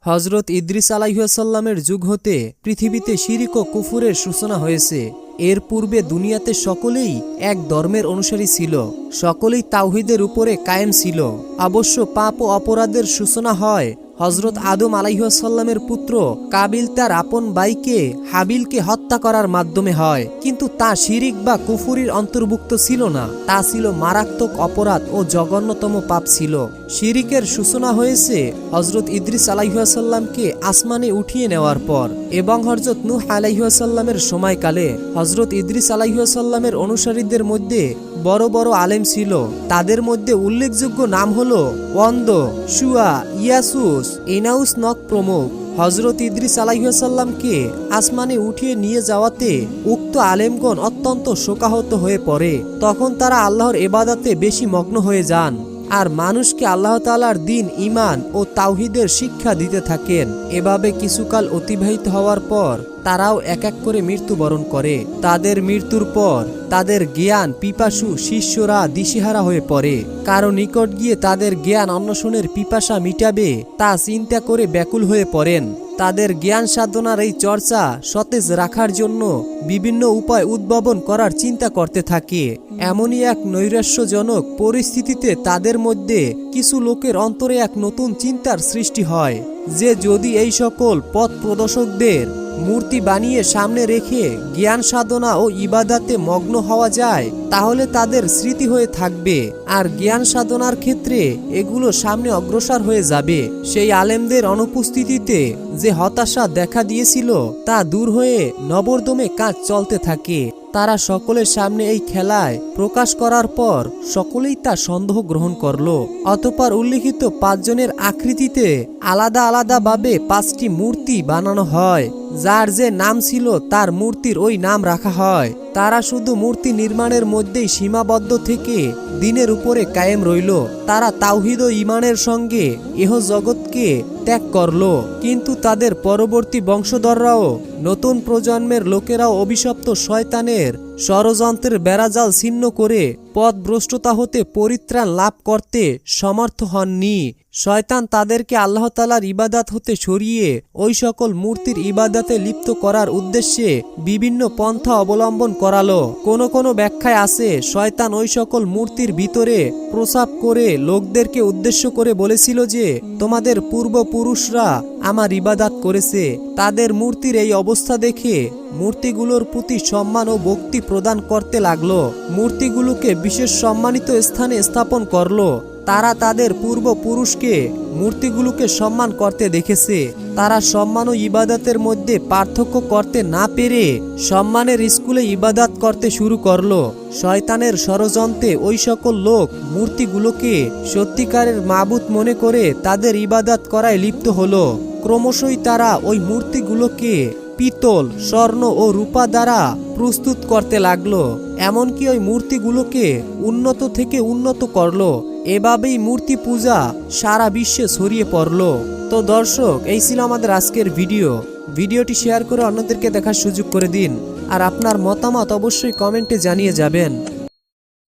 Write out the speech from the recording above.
হজরত ইদ্রিস আলাইহিসসালামের যুগ হতে পৃথিবীতে শিরিক ও কুফুরের সূচনা হয়েছে। এর পূর্বে দুনিয়াতে সকলেই এক ধর্মের অনুসারী ছিল, সকলেই তাওহীদের উপরে কায়েম ছিল। অবশ্য পাপ ও অপরাধের সূচনা হয় হজরত আদম আলাইহিসসালামের পুত্র কাবিল তার আপন ভাইকে হাবিলকে হত্যা করার মাধ্যমে হয়, কিন্তু তা শিরিক বা কুফুরির অন্তর্ভুক্ত ছিল না। তা ছিল মারাত্মক অপরাধ ও জঘন্যতম পাপ ছিল। শিরিকের সূচনা হয়েছে হজরত ইদ্রিস আলাইহিসসালামকে আসমানে উঠিয়ে নেওয়ার পর এবং হজরত নূহ আলাইহিসসালামের সময়কালে। হজরত ইদ্রিস আলাইহিসসালামের অনুসারীদের মধ্যে বড় বড় আলেম ছিল। তাদের মধ্যে উল্লেখযোগ্য নাম হলো ওয়ান্দ, শুয়া, ইয়াসুস, এনাউস নক প্রমুখ। হজরত ইদ্রিস আলাইহিসসালামকে আসমানে উঠিয়ে নিয়ে যাওয়াতে উক্ত আলেমগণ অত্যন্ত শোকাহত হয়ে পড়ে। তখন তারা আল্লাহর ইবাদতে বেশি মগ্ন হয়ে যান আর মানুষকে আল্লাহ তাআলার দ্বীন, ঈমান ও তাওহীদের শিক্ষা দিতে থাকেন। এভাবে কিছুকাল অতিবাহিত হওয়ার পর তারাও এক এক করে মৃত্যুবরণ করে। তাদের মৃত্যুর পর তাদের জ্ঞান পিপাসু শিষ্যরা দিশেহারা হয়ে পড়ে। কারো নিকট গিয়ে তাদের জ্ঞান অন্বেষণের পিপাসা মিটাবে তা চিন্তা করে ব্যাকুল হয়ে পড়েন। তাদের জ্ঞান সাধনার এই চর্চা সতেজ রাখার জন্য বিভিন্ন উপায় উদ্ভাবন করার চিন্তা করতে থাকে। এমনই এক নৈরাশ্যজনক পরিস্থিতিতে তাদের মধ্যে কিছু লোকের অন্তরে এক নতুন চিন্তার সৃষ্টি হয় যে যদি এই সকল পথ প্রদর্শকদের মূর্তি বানিয়ে সামনে রেখে জ্ঞান সাধনা ও ইবাদাতে মগ্ন হওয়া যায় তাহলে তাদের স্মৃতি হয়ে থাকবে আর জ্ঞান সাধনার ক্ষেত্রে এগুলো সামনে অগ্রসর হয়ে যাবে। সেই আলেমদের অনুপস্থিতিতে যে হতাশা দেখা দিয়েছিল তা দূর হয়ে নবরদমে কাজ চলতে থাকে। তারা সকলের সামনে এই খেলায় প্রকাশ করার পর সকলেই তা সন্দেহ গ্রহণ করল। অতঃপর উল্লিখিত 5 জনের আকৃতিতে আলাদা আলাদাভাবে 5টি মূর্তি বানানো হয়। যার যে নাম ছিল তার মূর্তির ওই নাম রাখা হয়। তারা শুধু মূর্তি নির্মাণের মধ্যেই সীমাবদ্ধ থেকে দ্বীনের উপরে কায়েম রইল। তারা তাওহীদ ও ঈমানের সঙ্গে এহ জগৎকে ত্যাগ করল। কিন্তু তাদের পরবর্তী বংশধররাও নতুন প্রজন্মের লোকেরাও অভিশপ্ত শয়তানের ষড়যন্ত্রের বেড়াজাল ছিন্ন করে পথভ্রষ্টতা হতে পরিত্রাণ লাভ করতে সমর্থ হননি। শয়তান তাদেরকে আল্লাহ তাআলার ইবাদত হতে সরিয়ে ওই সকল মূর্তির ইবাদতে লিপ্ত করার উদ্দেশ্যে বিভিন্ন পন্থা অবলম্বন করালো। কোনো ব্যাখ্যায় আছে শয়তান ওই সকল মূর্তির ভিতরে প্রসাব করে লোকদেরকে উদ্দেশ্য করে বলেছিল যে তোমাদের পূর্বপুরুষরা আমার ইবাদত করেছে। তাদের মূর্তির এই অবস্থা দেখে মূর্তিগুলোর প্রতি সম্মান ও ভক্তি প্রদান করতে লাগলো। মূর্তিগুলোকে বিশেষ সম্মানিত স্থানে স্থাপন করলো। তারা তাদের পূর্বপুরুষকে মূর্তিগুলোকে সম্মান করতে দেখেছে। তারা সম্মান ও ইবাদতের মধ্যে পার্থক্য করতে না পেরে সম্মানের স্কুলে ইবাদত করতে শুরু করলো। শয়তানের ষড়যন্ত্রে ওই সকল লোক মূর্তিগুলোকে সত্যিকারের মাবুদ মনে করে তাদের ইবাদত করায় লিপ্ত হলো। ক্রমশই তারা ওই মূর্তিগুলোকে পিতল, স্বর্ণ ও রূপা দ্বারা প্রস্তুত করতে লাগলো। এমনকি ওই মূর্তিগুলোকে উন্নত থেকে উন্নত করলো। এভাবেই মূর্তি পূজা সারা বিশ্বে ছড়িয়ে পড়লো। তো দর্শক, এই ছিল আমাদের আজকের ভিডিওটি শেয়ার করে অন্যদেরকে দেখার সুযোগ করে দিন আর আপনার মতামত অবশ্যই কমেন্টে জানিয়ে যাবেন।